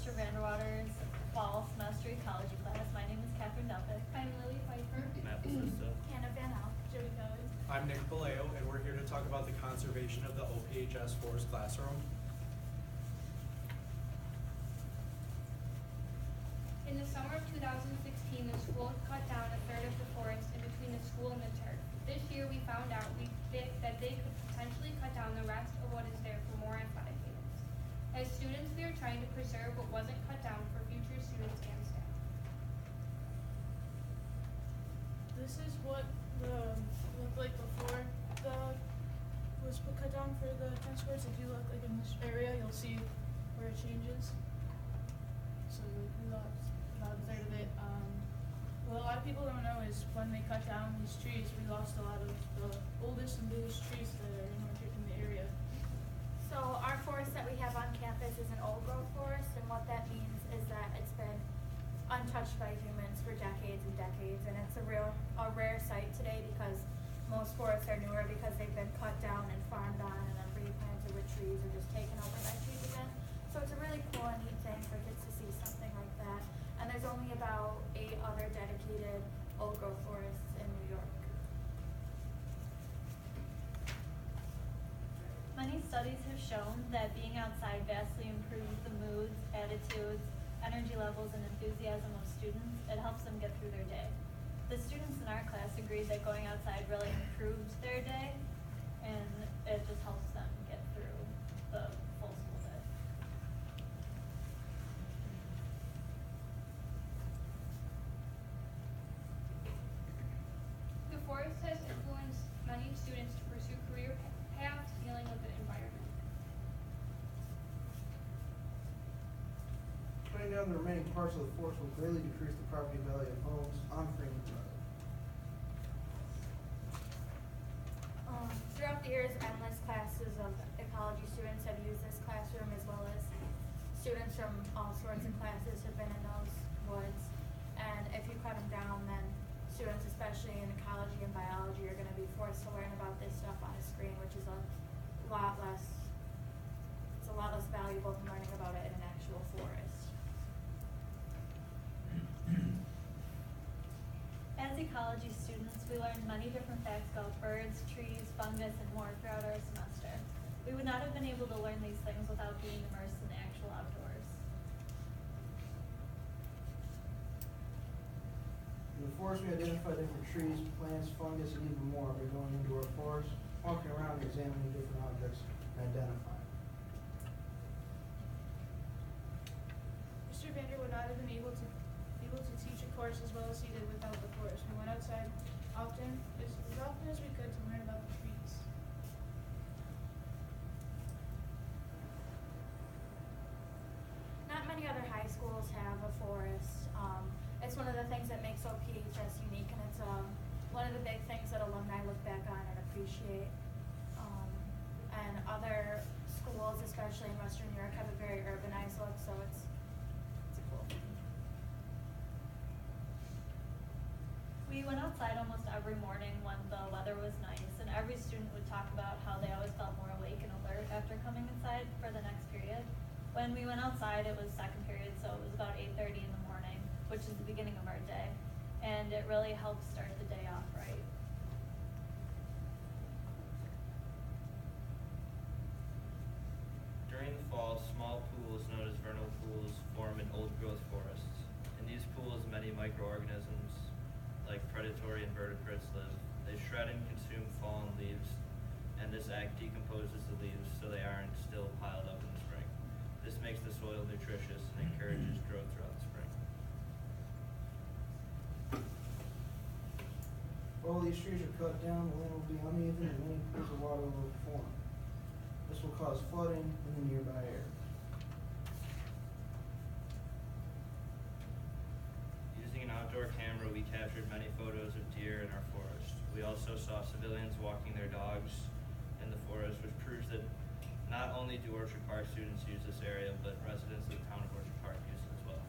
Mr. Vanderwater's fall semester ecology class. My name is Catherine Duffett. I'm Lily Pfeiffer. Matt Bassista. Hannah Van Al. Jody Kelly. I'm Nick Baleo, and we're here to talk about the conservation of the OPHS forest classroom. In the summer of 2016, the school cut down a third of the forest in between the school and the turf. This year, we found out that they could potentially cut down the rest of what is there for more athletic fields. As students, we are trying to preserve what wasn't cut down for future students and staff. This is what the looked like before the was cut down for the tennis courts. If you look like in this area, you'll see where it changes. So we lost about a third of it. What a lot of people don't know is when they cut down these trees, we lost a lot of the oldest and biggest trees that are in the area. So our forest that we have on campus is an old growth forest, and what that means is that it's been untouched by humans for decades and decades, and it's a rare sight today because most forests are newer because they've been cut down and farmed on and then replanted with trees or just taken over by trees again. So it's a really cool and neat thing for kids to see something like that. And there's only about 8 other dedicated old growth forests in New York. Many studies have shown that being outside vastly improves the moods, attitudes, energy levels, and enthusiasm of students. It helps them get through their day. The students in our class agreed that going outside really improved their day, and it just helps them get through the full school day. The forest has influenced many students to pursue career paths dealing with the environment. Cutting down the remaining parts of the forest will greatly decrease the property value of homes on Freeman Road. Throughout the years, endless classes of ecology students have used this classroom, as well as students from all sorts of classes have been in those woods. And if you cut them down, then students, especially in ecology and biology, are going to be forced to learn about this stuff on a screen, which is a lot less valuable than learning about it in an actual forest. As ecology students, we learned many different facts about birds, trees, fungus, and more throughout our semester. We would not have been able to learn these things without being immersed in the actual outdoors. In the forest, we identify different trees, plants, fungus, and even more by going into our forest, walking around, and examining different objects, and identifying. Mr. Vander would not have been able to teach a course as well as he did without the forest. We went outside often, as often as we could, to learn about the trees. Not many other high schools have a forest. It's one of the things that makes OPHS unique, and it's one of the big things that alumni look back on and appreciate. And other schools, especially in Western New York, have a very urbanized look, so it's a cool thing. We went outside almost every morning when the weather was nice, and every student would talk about how they always felt more awake and alert after coming inside for the next period. When we went outside, it was second period, so it was about 8:30 in the morning, which is the beginning of our day, and it really helped start the day off right. During the fall, small pools known as vernal pools form in old growth forests. In these pools, many microorganisms like predatory invertebrates live. They shred and consume fallen leaves, and this act decomposes the leaves so they aren't still piled up in the spring. This makes the soil nutritious and encourages growth throughout the spring. While these trees are cut down, the land will be uneven and many pools of water will form. This will cause flooding in the nearby area. Using an outdoor camera, we captured many photos of deer in our forest. We also saw civilians walking their dogs in the forest, which proves that not only do Orchard Park students use this area, but residents of the town of Orchard Park use it as well.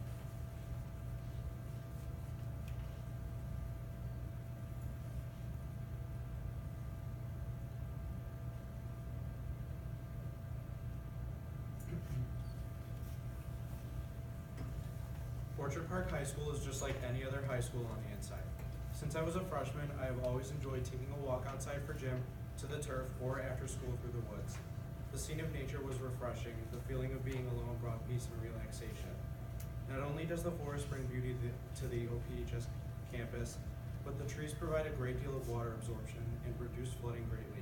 Orchard Park High School is just like any other high school on the inside. Since I was a freshman, I have always enjoyed taking a walk outside for gym, to the turf, or after school through the woods. The scene of nature was refreshing. The feeling of being alone brought peace and relaxation. Not only does the forest bring beauty to the OPHS campus, but the trees provide a great deal of water absorption and reduce flooding greatly.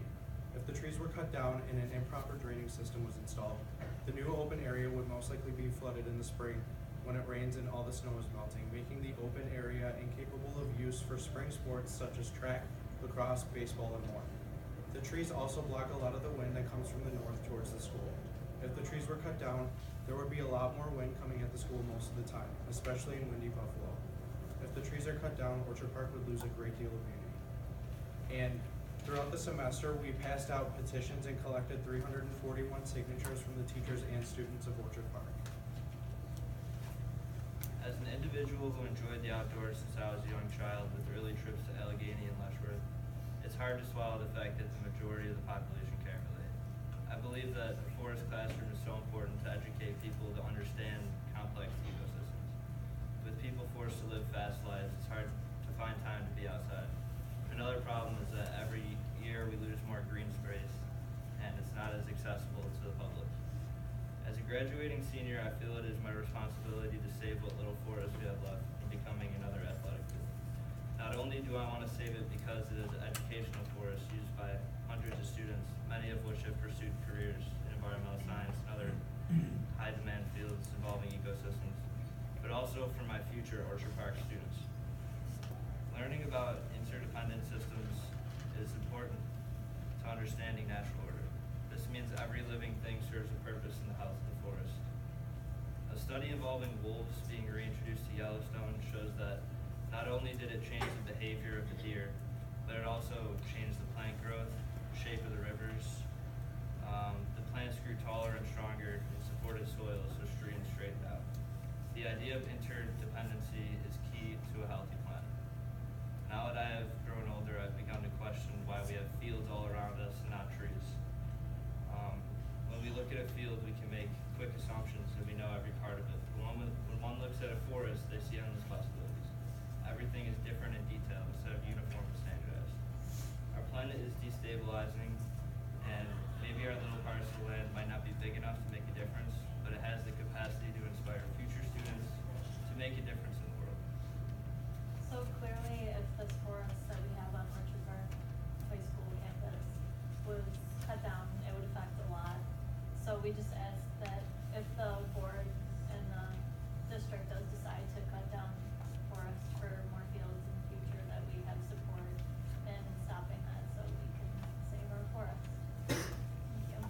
If the trees were cut down and an improper draining system was installed, the new open area would most likely be flooded in the spring when it rains and all the snow is melting, making the open area incapable of use for spring sports such as track, lacrosse, baseball, and more. The trees also block a lot of the wind that comes from the north towards the school. If the trees were cut down, there would be a lot more wind coming at the school most of the time, especially in windy Buffalo. If the trees are cut down, Orchard Park would lose a great deal of beauty. And throughout the semester, we passed out petitions and collected 341 signatures from the teachers and students of Orchard Park. As an individual who enjoyed the outdoors since I was a young child with early trips to Allegheny and Letchworth, it's hard to swallow the fact that the majority of the population can't relate. I believe that a forest classroom is so important to educate people to understand complex ecosystems. With people forced to live fast lives, it's hard to find time to be outside. Another problem is that every year we lose more green space, and it's not as accessible to the public. As a graduating senior, I feel it is my responsibility to save what little forest we have left in becoming another athletic field. Not only do I want to save it because it is an educational forest used by hundreds of students, many of which have pursued careers in environmental science and other high-demand fields involving ecosystems, but also for my future Orchard Park students. Learning about interdependent systems is important to understanding natural order. This means every living thing serves a purpose in the health of the forest. A study involving wolves being reintroduced to Yellowstone shows that not only did it change the behavior of the deer, but it also changed the plant growth, shape of the rivers. The plants grew taller and stronger and supported soils so streams straightened out. The idea of interdependency is key to a healthy planet. Now that I have grown older, I've begun to question why we have fields all around us and not trees. When we look at a field, we can make quick assumptions and we know every part of it. When one looks at a forest, they see endless possibilities. Everything is different in detail instead of uniform and standardized. Our planet is destabilizing, and maybe our little parcel of land might not be big enough to make a difference, but it has the capacity to inspire future students to make a difference in the world. So clearly, if this forest that we have on Orchard Park High School campus was cut down, it would affect a lot. So we just ask that if the board and the district does decide to cut down forests for more fields in the future, that we have support in stopping that so we can save our forests. Thank you.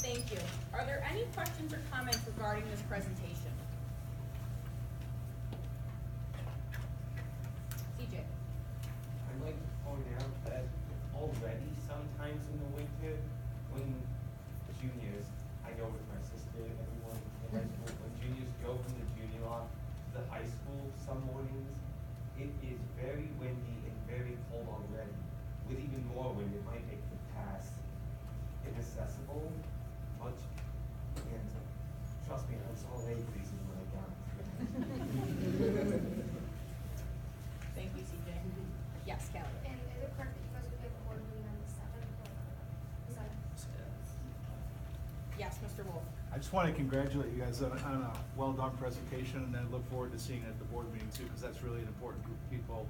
Thank you. Are there any questions or comments regarding this presentation? CJ? I'd like to point out that already sometimes in the winter, when juniors, I know with my sister, everyone in high school, when juniors go from the junior loft to the high school some mornings, it is very windy and very cold already. With even more wind, it might make the pass inaccessible much, and trust me, I saw leg creases when I got it. Thank you, CJ. Yes, Kelly? And is it correct that you guys will be at the board meeting on the 7th or the 7th? Yes, Mr. Wolf? I just want to congratulate you guys on a well-done presentation, and then look forward to seeing it at the board meeting too, because that's really an important group of people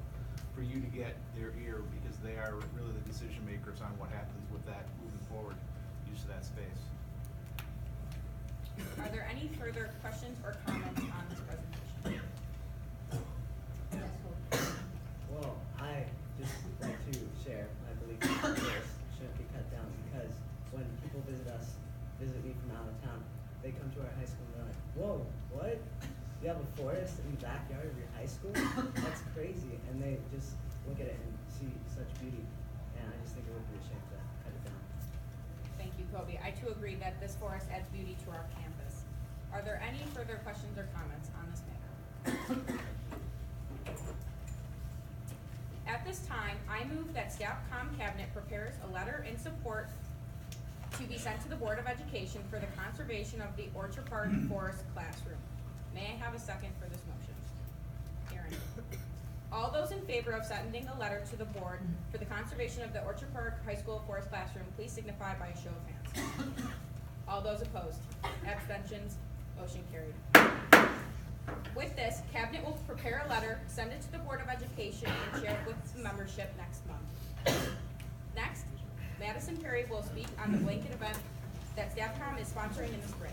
for you to get their ear, because they are really the decision makers on what happens with that moving forward, use of that space. Are there any further questions or comments on this presentation? Well, I just want to share my belief that this shouldn't be cut down, because when people visit me from out of town, they come to our high school and they're like, whoa, what? You have a forest in the backyard of your high school? That's crazy. And they just look at it and see such beauty. And I just think it would be a shame to cut it down. Thank you, Kobe. I too agree that this forest adds beauty to our campus. Are there any further questions or comments on this matter? At this time, I move that Staff Comm Cabinet prepares a letter in support to be sent to the Board of Education for the conservation of the Orchard Park Forest classroom. May I have a second for this motion? Aaron. All those in favor of sending a letter to the board for the conservation of the Orchard Park High School Forest classroom, please signify by a show of hands. All those opposed? Abstentions? Motion carried. With this, Cabinet will prepare a letter, send it to the Board of Education, and share it with the membership next month. Next, Madison Perry will speak on the blanket event that Staffcom is sponsoring in the spring.